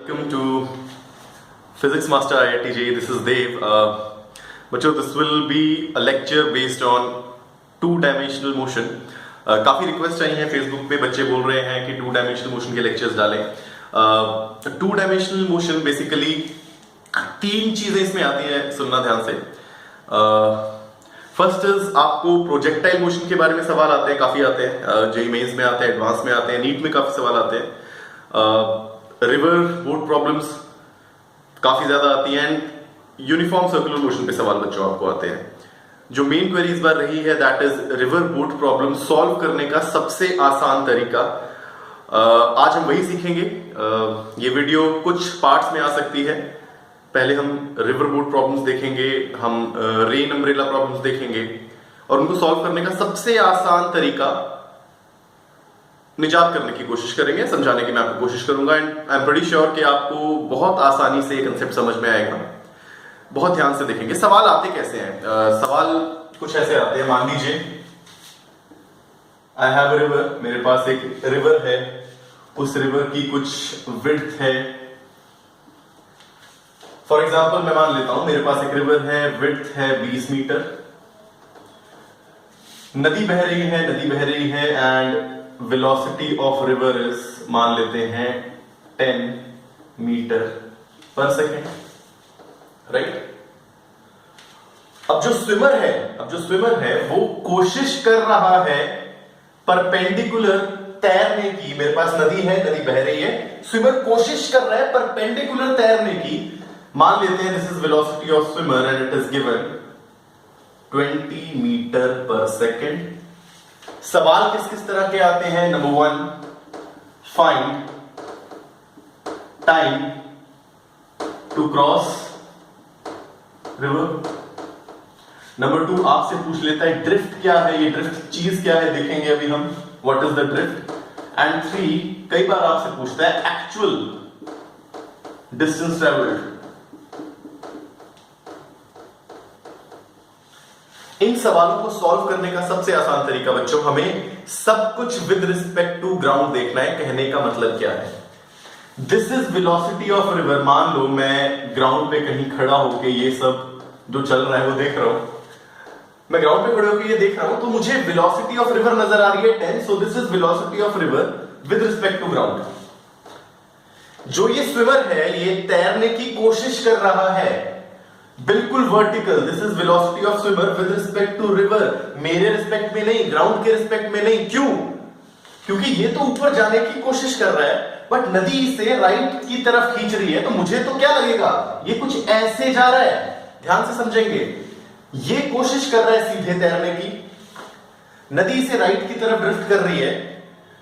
Welcome to Physics Master IIT JEE. This is Dev. बच्चों, this will be a lecture based on two-dimensional motion. काफ़ी request आई हैं Facebook पे, बच्चे बोल रहे हैं कि टू-डायमेंशनल मोशन के लेक्चर्स डालें. टू-डायमेंशनल मोशन बेसिकली तीन चीज़ें इसमें आती हैं, सुनना ध्यान से. फर्स्ट इज आपको प्रोजेक्टाइल मोशन के बारे में सवाल आते हैं, काफ़ी आते हैं. जेईई मेंस में आते हैं, एडवांस में आते हैं, नीट में काफ़ी सवाल आते हैं. रिवर बोट प्रॉब्लम्स काफी ज्यादा आती हैं. यूनिफॉर्म सर्कुलर मोशन पे सवाल बच्चों आपको आते हैं. जो मेन क्वेरी इस बार रही है that is river boat problem solve करने का सबसे आसान तरीका. आज हम वही सीखेंगे. ये वीडियो कुछ पार्ट्स में आ सकती है. पहले हम रिवर बोट प्रॉब्लम्स देखेंगे, हम रेन अम्ब्रेला प्रॉब्लम्स देखेंगे और उनको सॉल्व करने का सबसे आसान तरीका निजात करने की कोशिश करेंगे, समझाने की मैं आपको कोशिश करूंगा. And I am pretty sure कि आपको बहुत आसानी से ये कंसेप्ट समझ में आएगा. बहुत ध्यान से देखेंगे. सवाल आते कैसे हैं? सवाल कुछ ऐसे आते हैं. मान लीजिए आई हैव अ रिवर, मेरे पास एक रिवर है, उस रिवर की कुछ विड्थ है. फॉर एग्जाम्पल मैं मान लेता हूं मेरे पास एक रिवर है, विड्थ है 20 मीटर. नदी बह रही है and velocity of river is, मान लेते हैं 10 मीटर पर सेकेंड. राइट. अब जो स्विमर है वो कोशिश कर रहा है परपेंडिकुलर तैरने की. मेरे पास नदी है, नदी बह रही है, स्विमर कोशिश कर रहा है परपेंडिकुलर तैरने की. मान लेते हैं this is velocity of swimmer and it is given 20 metre per second. सवाल किस किस तरह के आते हैं? Number 1, find time to cross river. Number 2 आपसे पूछ लेता है ड्रिफ्ट क्या है, ये ड्रिफ्ट चीज क्या है, देखेंगे अभी हम what is the drift. And 3 कई बार आपसे पूछता है एक्चुअल डिस्टेंस ट्रेवल्ड. इन सवालों को सॉल्व करने का सबसे आसान तरीका बच्चों, हमें सब कुछ विद रिस्पेक्ट टू ग्राउंड देखना है. कहने का मतलब क्या है? This is velocity of river. मान लो मैं ग्राउंड पे कहीं खड़ा होके ये सब जो चल रहा है वो देख रहा हूं. मैं ग्राउंड पे खड़े होके ये देख रहा हूं तो मुझे वेलोसिटी ऑफ रिवर नजर आ रही है 10. So this is velocity of river with respect to ground. जो ये स्विमर है ये तैरने की कोशिश कर रहा है बिल्कुल vertical. This is velocity of swimmer with respect to river. मेरे रिस्पेक्ट में नहीं, ग्राउंड के रिस्पेक्ट में नहीं. क्यों? क्योंकि ये तो ऊपर जाने की कोशिश कर रहा है बट नदी इसे राइट की तरफ खींच रही है. तो मुझे तो क्या लगेगा, ये कुछ ऐसे जा रहा है. ध्यान से समझेंगे. ये कोशिश कर रहा है सीधे तैरने की, नदी इसे राइट की तरफ ड्रिफ्ट कर रही है.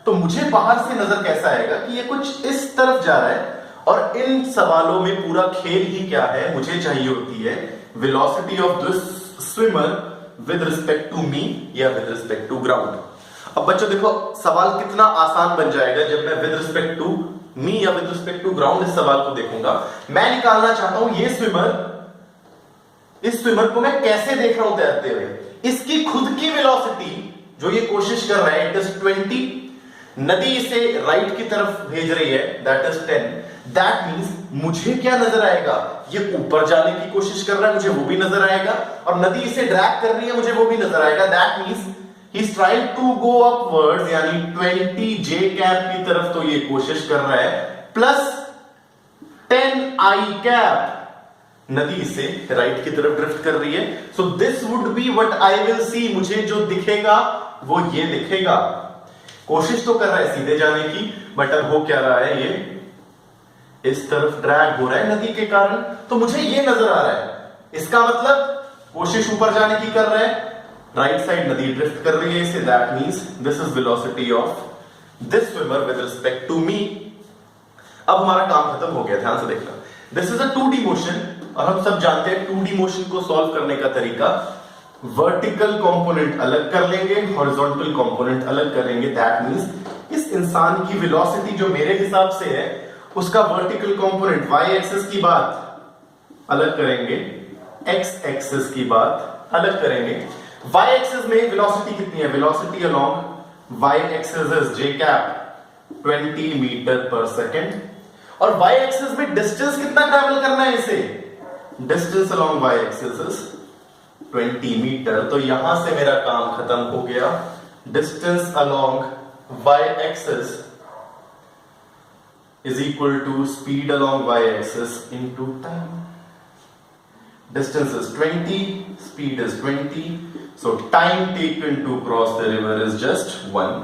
तो मुझे बाहर से नजर कैसा आएगा कि ये कुछ इस तरफ जा रहा है. और इन सवालों में पूरा खेल ही क्या है, मुझे चाहिए होती है velocity of this swimmer with respect to me या विद रिस्पेक्ट टू ग्राउंड. अब बच्चों देखो सवाल कितना आसान बन जाएगा जब मैं विद रिस्पेक्ट टू मी या विद रिस्पेक्ट टू ग्राउंड इस सवाल को देखूंगा. मैं निकालना चाहता हूं ये स्विमर, इस स्विमर को मैं कैसे देख रहा हूं तैरते हुए. इसकी खुद की वेलोसिटी जो ये कोशिश कर रहा है इट इज 20. नदी इसे राइट की तरफ भेज रही है दैट इज 10. दैट मींस मुझे क्या नजर आएगा, ये ऊपर जाने की कोशिश कर रहा है, मुझे वो भी नजर आएगा. और नदी इसे ड्रैग कर रही है, मुझे वो भी नजर आएगा. That means he is trying to go upwards, यानी 20 जे कैप की तरफ तो ये कोशिश कर रहा है, प्लस 10 आई कैप. नदी इसे राइट की तरफ ड्रिफ्ट कर रही है. So this would be what I will see. मुझे जो दिखेगा वो ये दिखेगा. कोशिश तो कर रहा है सीधे जाने की बट अब हो क्या रहा है, ये इस तरफ ड्रैग हो रहा है नदी के कारण. तो मुझे ये नजर आ रहा है. इसका मतलब कोशिश ऊपर जाने की कर रहा है, राइट साइड नदी ड्रिफ्ट कर रही है इसे. That means this is velocity of this swimmer with respect to me. अब हमारा काम खत्म हो गया. ध्यान से देखना. This is a 2D motion और हम सब जानते हैं 2D मोशन को सॉल्व करने का तरीका, वर्टिकल कंपोनेंट अलग कर लेंगे, हॉरिजॉन्टल कंपोनेंट अलग करेंगे. दैट मींस इस इंसान की वेलोसिटी जो मेरे हिसाब से है उसका वर्टिकल कंपोनेंट y एक्सिस की बात अलग करेंगे, x एक्सिस की बात अलग करेंगे. y एक्सिस में वेलोसिटी कितनी है? Velocity along y axis is j cap 20 metre per second और y एक्सिस में डिस्टेंस कितना ट्रैवल करना है इसे, distance along y axis is 20 metre. तो यहां से मेरा काम खत्म हो गया। Distance along y axis is equal to speed along y-axis into time. Distance is 20, speed is 20, so time taken to cross the river is just 1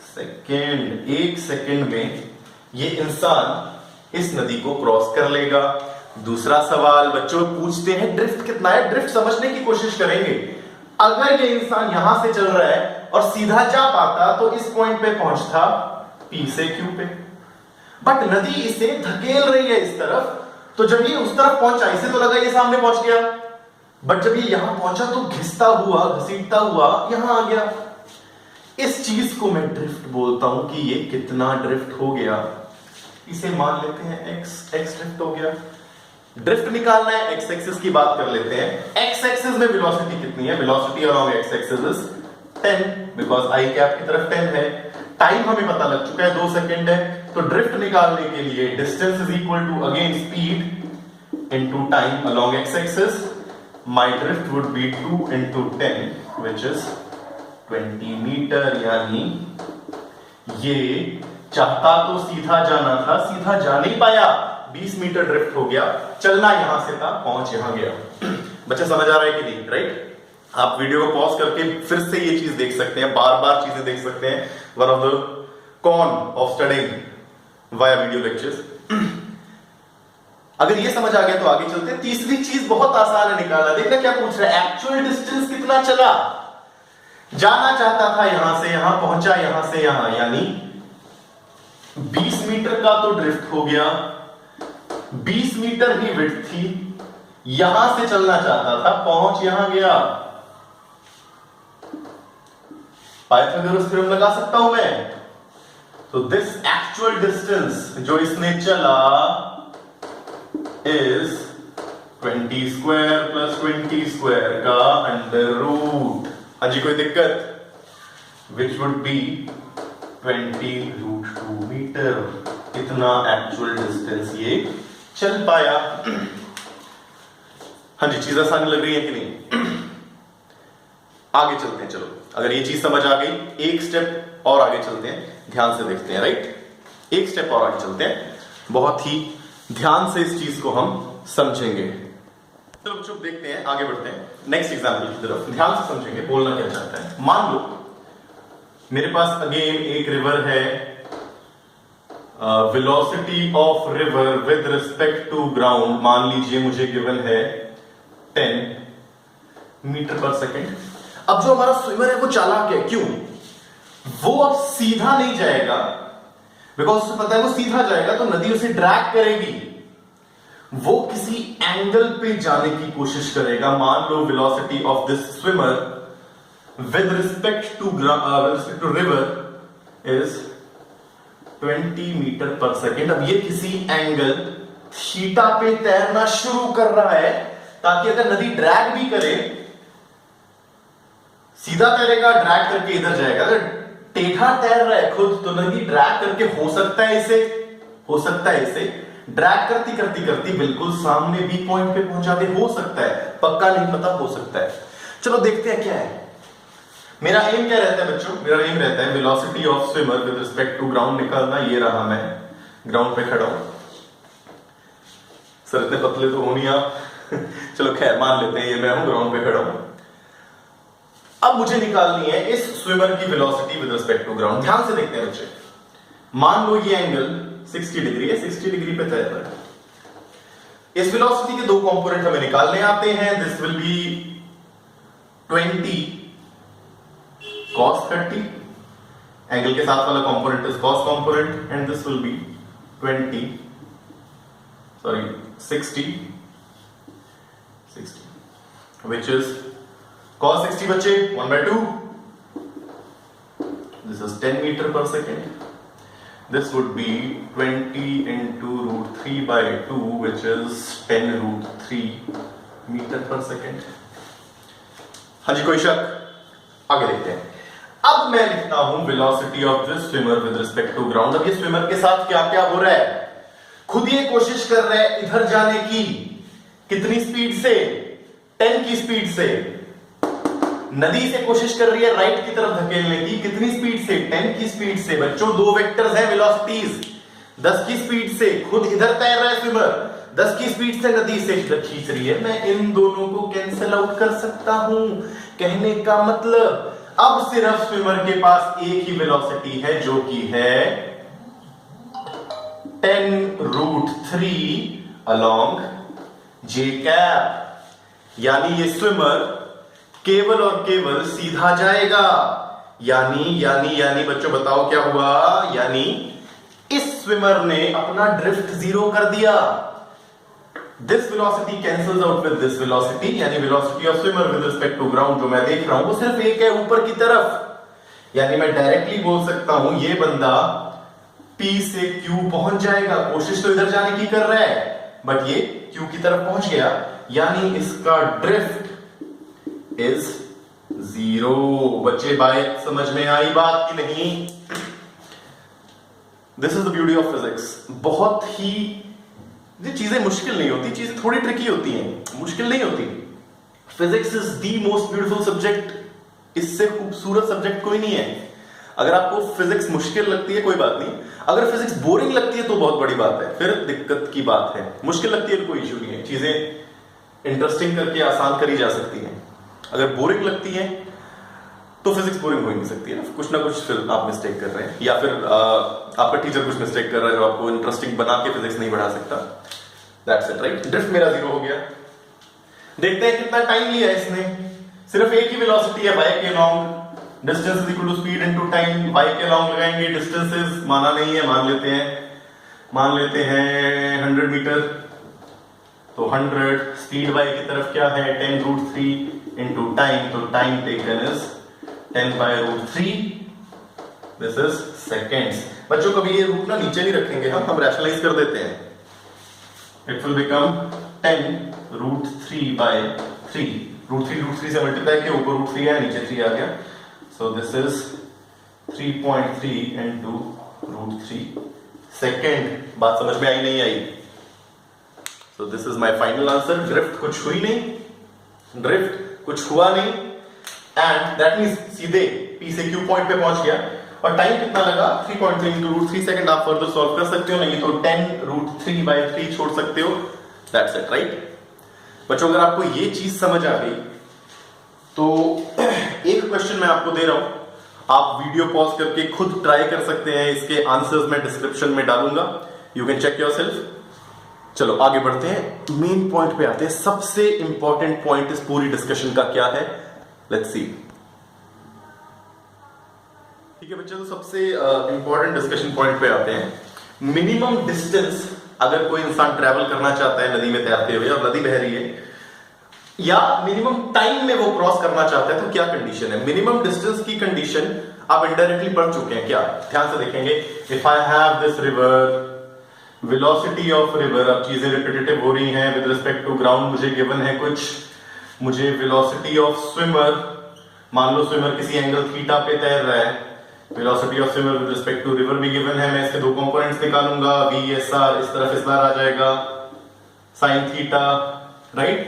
second. 1 second में ये इंसान इस नदी को क्रॉस कर लेगा। दूसरा सवाल बच्चों पूछते हैं ड्रिफ्ट कितना है। ड्रिफ्ट समझने की कोशिश करेंगे। अगर ये इंसान यहां से चल रहा है और सीधा जा पाता तो इस पॉइंट पे पहुंचता P से Q पे, बट नदी इसे धकेल रही है इस तरफ, तो जब ये उस तरफ पहुंचा इसे तो लगा ये सामने पहुंच गया, बट जब ये यहां पहुंचा तो घिसता हुआ घसीटता हुआ यहां आ गया। इस चीज को मैं ड्रिफ्ट बोलता हूं कि ये कितना ड्रिफ्ट हो गया। इसे मान लेते हैं x ड्रिफ्ट हो गया। ड्रिफ्ट निकालना है, x एक्सिस की बात कर लेते हैं। x एक्सिस में वेलोसिटी कितनी है, velocity along x axis is 10 because i cap की तरफ 10 है। टाइम हमें पता लग चुका है 2 सेकंड है, तो ड्रिफ्ट निकालने के लिए distance is equal to again speed into time along x axis. My drift would be 2 into 10 which is 20 metre. यानी ये चाहता तो सीधा जाना था, सीधा जा नहीं पाया, 20 मीटर ड्रिफ्ट हो गया। चलना यहां से था, पहुंच यहां गया। बच्चा समझ आ रहा है कि नहीं, राइट? आप वीडियो को पॉज करके फिर से ये चीज देख सकते हैं, बार बार चीजें देख सकते हैं। One of the con of studying via video lectures. अगर ये समझ आ गया तो आगे चलते हैं। तीसरी चीज बहुत आसान है निकालना। देखना क्या पूछ रहा है, एक्चुअल डिस्टेंस कितना चला। जाना चाहता था यहां से यहां, पहुंचा यहां से यहां, यानी 20 मीटर का तो ड्रिफ्ट हो गया। 20 मीटर ही विड्थ थी, यहां से चलना चाहता था, पहुंच यहां गया। पाइथागोरस थ्योरम लगा सकता हूं मैं। तो दिस एक्चुअल डिस्टेंस जो इसने चला इज 20 स्क्वायर प्लस 20 स्क्वायर का अंडर रूट। हाजी कोई दिक्कत? Which would be 20√2 metre. इतना एक्चुअल डिस्टेंस ये चल पाया। हाँ जी, चीज आसान लग रही है कि नहीं? आगे चलते हैं। चलो, अगर ये चीज समझ आ गई, एक स्टेप और आगे चलते हैं, ध्यान से देखते हैं, राइट? एक स्टेप और आगे चलते हैं, बहुत ही ध्यान से इस चीज को हम समझेंगे। चलो बच्चों देखते हैं, आगे बढ़ते हैं नेक्स्ट एग्जांपल की तरफ। ध्यान से समझेंगे बोलना क्या चाहता है। मान लो मेरे पास अगेन एक रिवर है, velocity of river with respect to ground मान लीजिए मुझे गिवन है 10 मीटर पर सेकेंड। अब जो हमारा स्विमर है वो चालाक है। क्यों? वो अब सीधा नहीं जाएगा, बिकॉज उसे पता है वो सीधा जाएगा तो नदी उसे ड्रैग करेगी। वो किसी एंगल पे जाने की कोशिश करेगा। मान लो velocity of this swimmer with respect to river is 20 metre per second. अब ये किसी एंगल थीटा पे तैरना शुरू कर रहा है, ताकि अगर नदी ड्रैग भी करे, सीधा तैरेगा, ड्रैग करके इधर जाएगा। अगर टेढ़ा तैर रहा है खुद, तो नदी ड्रैग करके हो सकता है इसे ड्रैग करती बिल्कुल सामने बी पॉइंट पे पहुंचा दे। हो सकता है, पक्का नहीं पता, हो सकता है। चलो देखते हैं क्या है। मेरा एम क्या रहता है बच्चों? मेरा एम रहता है velocity of swimmer with respect to ground निकालना। ये रहा, मैं ग्राउंड पे खड़ा हूं। सर इतने पतले तो हो नहीं आप। चलो खैर मान लेते हैं ये मैं हूं, ग्राउंड पे खड़ा हूं। अब मुझे निकालनी है इस स्विमर की velocity with respect to ground. ध्यान से देखते हैं बच्चे। मान लो ये एंगल 60 डिग्री है, 60 डिग्री पे तैर रहा है। इस वेलोसिटी के दो कंपोनेंट हमें निकालने आते हैं। This will be 20 cos 30, angle के साथ वाला component is cos component, and this will be 60 which is cos 60 बच्चे 1/2. This is 10 meter per second. This would be 20 into √3/2 which is 10√3 meter per second. हाँ जी, कोई शक? आगे देखते हैं। अब मैं लिखता हूं velocity of this swimmer with respect to ground. अब ये स्विमर के साथ क्या क्या हो रहा है, खुद ये कोशिश कर रहा है इधर जाने की, कितनी स्पीड से, 10 की स्पीड से। नदी से कोशिश कर रही है राइट की तरफ धकेलने की, कितनी स्पीड से, 10 की स्पीड से। बच्चों दो वेक्टर्स हैं वेलोसिटीज, 10 की स्पीड से खुद इधर तैर रहा है स्विमर, 10 की स्पीड से नदी से इधर खींच रही है। मैं इन दोनों को कैंसिल आउट कर सकता हूं। कहने का मतलब अब सिर्फ स्विमर के पास एक ही वेलोसिटी है जो कि है 10√3 अलोंग जे कैप। यानी ये स्विमर केवल और केवल सीधा जाएगा। यानी बच्चों बताओ क्या हुआ, यानी इस स्विमर ने अपना ड्रिफ्ट जीरो कर दिया। This velocity cancels out with this velocity, यानी velocity of swimmer with respect to ground जो मैं देख रहा हूं वो सिर्फ एक है ऊपर की तरफ। यानी मैं डायरेक्टली बोल सकता हूं ये बंदा P से Q पहुंच जाएगा। कोशिश तो इधर जाने की कर रहा है बट ये Q की तरफ पहुंच गया, यानी इसका ड्रिफ्ट इज जीरो। बच्चे बात समझ में आई बात की नहीं? This is the beauty of physics. बहुत ही ये चीजें मुश्किल नहीं होती, चीजें थोड़ी ट्रिकी होती हैं, मुश्किल नहीं होती। Physics is the most beautiful subject, इससे खूबसूरत सब्जेक्ट कोई नहीं है। अगर आपको फिजिक्स मुश्किल लगती है कोई बात नहीं, अगर फिजिक्स बोरिंग लगती है तो बहुत बड़ी बात है, फिर दिक्कत की बात है। मुश्किल लगती है तो कोई इश्यू नहीं है, चीजें इंटरेस्टिंग करके आसान करी जा सकती हैं। अगर बोरिंग लगती है तो फिजिक्स बोरिंग हो ही नहीं सकती है ना कुछ फिर आप मिस्टेक कर रहे हैं, या फिर आपका टीचर कुछ मिस्टेक कर रहा है जो आपको इंटरेस्टिंग बना के फिजिक्स नहीं बढ़ा सकता। That's it, right? ड्रिफ्ट मेरा जीरो हो गया। देखते हैं कितना टाइम लिया इसने। सिर्फ एक ही वेलोसिटी है y के long, distance is equal to speed into time. y के लॉन्ग लगाएंगे, डिस्टेंसेस माना नहीं है, मान लेते हैं 100 मीटर। तो 100 स्पीड y की तरफ क्या है 10√3 इनटू टाइम, तो time taken is 10/√3। This is seconds. बच्चों कभी ये रूट ना नीचे नहीं रखेंगे, हम रैशनलाइज कर देते हैं। It will become 10√3/3। √3 से मल्टीप्लाई किया, ऊपर √3 है, नीचे 3 आ गया। So this is 3.3 into √3 second. बात समझ में आई नहीं आई? So this is my final answer. Drift कुछ हुई नहीं, ड्रिफ्ट कुछ हुआ नहीं, एंड दैट मींस सीधे P से Q पॉइंट पे पहुंच गया। और टाइम कितना लगा 3.3 इनटू √3 सेकंड। आप फर्दर सॉल्व कर सकते हो, नहीं तो 10√3/3 छोड़ सकते हो। That's it, right? बच्चों अगर आपको ये चीज समझ आ गई तो एक क्वेश्चन मैं आपको दे रहा हूं, आप वीडियो पॉज करके खुद ट्राई कर सकते हैं। इसके आंसर्स मैं डिस्क्रिप्शन में डालूंगा, यू कैन चेक योरसेल्फ। चलो आगे बढ़ते हैं, मेन पॉइंट पे आते हैं। सबसे इंपॉर्टेंट पॉइंट इस पूरी डिस्कशन का क्या है, लेट्स सी। ठीक है बच्चों, तो सबसे इंपॉर्टेंट डिस्कशन पॉइंट पे आते हैं। मिनिमम डिस्टेंस अगर कोई इंसान ट्रैवल करना चाहता है नदी में तैरते हुए और नदी बह रही है, या मिनिमम टाइम में वो क्रॉस करना चाहता है, तो क्या कंडीशन है? मिनिमम डिस्टेंस की कंडीशन आप इनडायरेक्टली पढ़ चुके हैं क्या? ध्यान से देखेंगे। If I have this river, velocity of river, अब चीजें रिपीटेटिव हो रही हैं विद रिस्पेक्ट टू ग्राउंड। मुझे गिवन है कुछ, मुझे वेलोसिटी ऑफ स्विमर, मान लो स्विमर किसी एंगल थीटा पे तैर रहा है, velocity of swimmer with respect to river भी गिवन है। मैं इसके दो कंपोनेंट्स निकालूंगा, VSR इस तरफ इस बार आ जाएगा sin थीटा, राइट?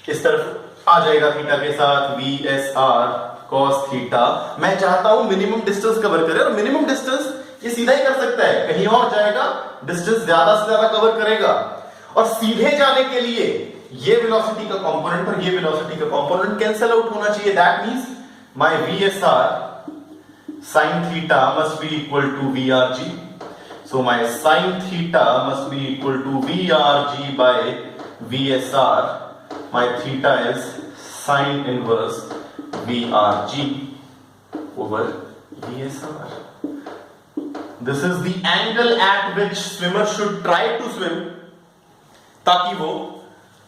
इस तरफ आ जाएगा थीटा के साथ VSR cos थीटा। मैं चाहता हूं मिनिमम डिस्टेंस कवर करे, और मिनिमम डिस्टेंस ये सीधा ही कर सकता है, कहीं और जाएगा डिस्टेंस ज्यादा से ज्यादा कवर करेगा। और सीधे जाने के लिए ये वेलोसिटी का कंपोनेंट और ये वेलोसिटी का कंपोनेंट कैंसिल आउट होना चाहिए। That means my VSR sin theta must be equal to VRG. So my sin theta must be equal to VRG by VSR. My theta is sin inverse VRG over VSR. This is the angle at which swimmer should try to swim, ताकि वो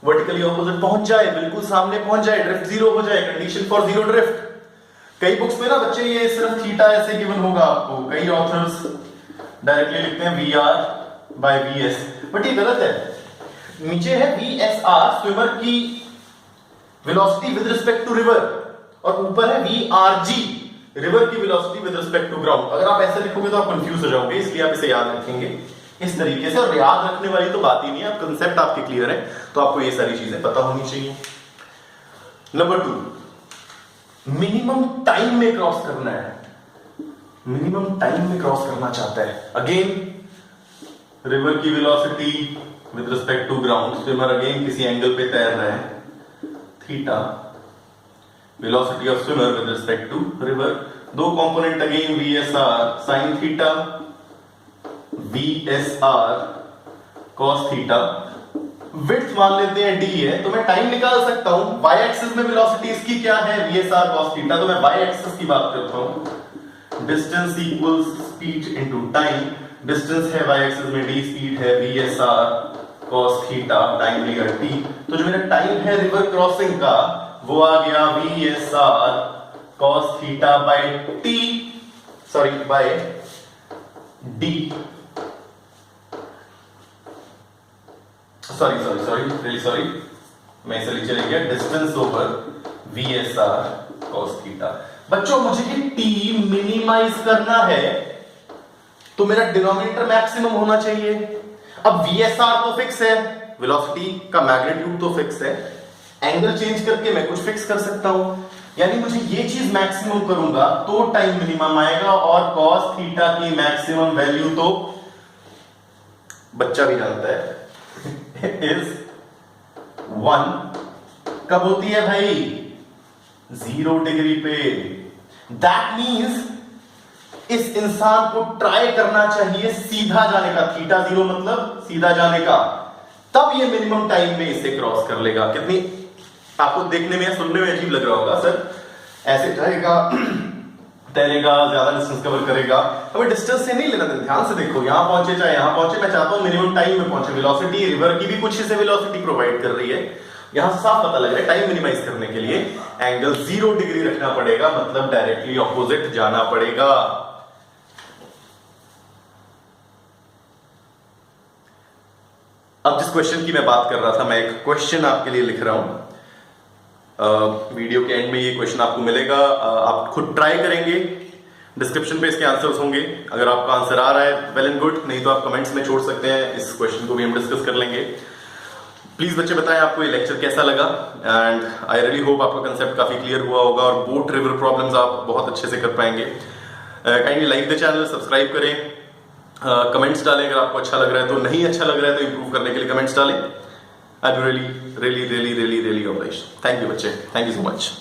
vertically opposite पहुंच जाए, बिल्कुल सामने पहुंच जाए, drift zero हो जाए, कंडीशन फॉर जीरो ड्रिफ्ट। कई बुक्स में ना बच्चे ये सिर्फ थीटा ऐसे गिवन होगा आपको, कई ऑथर्स डायरेक्टली लिखते हैं VR by VS, बट ये गलत है। नीचे है VSR स्विमर की velocity with respect to river, और ऊपर है VRG रिवर की velocity with respect to ground. अगर आप ऐसे लिखोगे तो आप कंफ्यूज हो जाओगे, इसलिए आप इसे याद रखेंगे इस तरीके से। और याद रखने वाली तो बात ही नहीं है, आप कंसेप्ट आपके क्लियर है तो आपको ये सारी चीजें पता होनी चाहिए। नंबर 2, मिनिमम टाइम में क्रॉस करना है। मिनिमम टाइम में क्रॉस करना चाहता है। अगेन रिवर की velocity with respect to ground, swimmer again किसी एंगल पे तैर रहा है, theta, velocity of swimmer with respect to river. दो component again VSR sin theta, VSR cos theta. Width मान लेते हैं d है, तो मैं टाइम निकाल सकता हूं। y एक्सिस में वेलोसिटी इसकी क्या है, VSR cos थीटा, तो मैं y एक्सिस की बात करता हूं। Distance equals speed into time. Distance है y एक्सिस में d, स्पीड है VSR cos थीटा, टाइम लिया t। तो जो मेरा टाइम है रिवर क्रॉसिंग का वो आ गया VSR cos theta by t, sorry by d। Sorry मैं इसे लिख गया distance over VSR cos theta. बच्चों मुझे ये t मिनिमाइज करना है तो मेरा डिनोमिनेटर मैक्सिमम होना चाहिए। अब VSR तो फिक्स है, वेलोसिटी का मैग्नीट्यूड तो फिक्स है, एंगल चेंज करके मैं कुछ फिक्स कर सकता हूं। यानी मुझे ये चीज मैक्सिमम करूंगा तो टाइम मिनिमम आएगा, और cos थीटा की मैक्सिमम वैल्यू तो बच्चा भी जानता है इज 1। कब होती है भाई, 0 डिग्री पे। दैट मीन्स इस इंसान को ट्राई करना चाहिए सीधा जाने का, थीटा 0 मतलब सीधा जाने का, तब ये मिनिमम टाइम में इसे क्रॉस कर लेगा। कितनी आपको देखने में या सुनने में अजीब लग रहा होगा, सर ऐसे जाएगा, तैरेगा, ज्यादा डिस्टेंस कवर करेगा। हमें डिस्टेंस से नहीं लेना, ध्यान से देखो, यहां पहुंचे चाहे यहां पहुंचे, मैं चाहता हूं मिनिमम टाइम में पहुंचे। वेलोसिटी रिवर की भी कुछ हिस्से वेलोसिटी प्रोवाइड कर रही है, यहां से साफ पता लग रहा है टाइम मिनिमाइज करने के लिए एंगल 0 डिग्री रखना पड़ेगा, मतलब डायरेक्टली ऑपोजिट जाना पड़ेगा। अब जिस क्वेश्चन की मैं बात कर रहा था, मैं एक क्वेश्चन आपके लिए लिख रहा हूं। वीडियो के एंड में ये क्वेश्चन आपको मिलेगा, आप खुद ट्राई करेंगे, डिस्क्रिप्शन पे इसके आंसर्स होंगे। अगर आपका आंसर आ रहा है वेल एंड गुड, नहीं तो आप कमेंट्स में छोड़ सकते हैं, इस क्वेश्चन को भी हम डिस्कस कर लेंगे। प्लीज बच्चे बताएं आपको ये लेक्चर कैसा लगा, एंड आई रियली होप आपका कंसेप्ट काफी क्लियर हुआ होगा और बोट रिवर प्रॉब्लम्स आप बहुत अच्छे से कर पाएंगे। Kindly like the channel, subscribe करें, कमेंट्स डालें अगर आपको अच्छा लग रहा है तो, नहीं अच्छा लग रहा है तो इंप्रूव करने के लिए कमेंट्स डालें। I am really obliged. Thank you बच्चे, थैंक यू सो मच।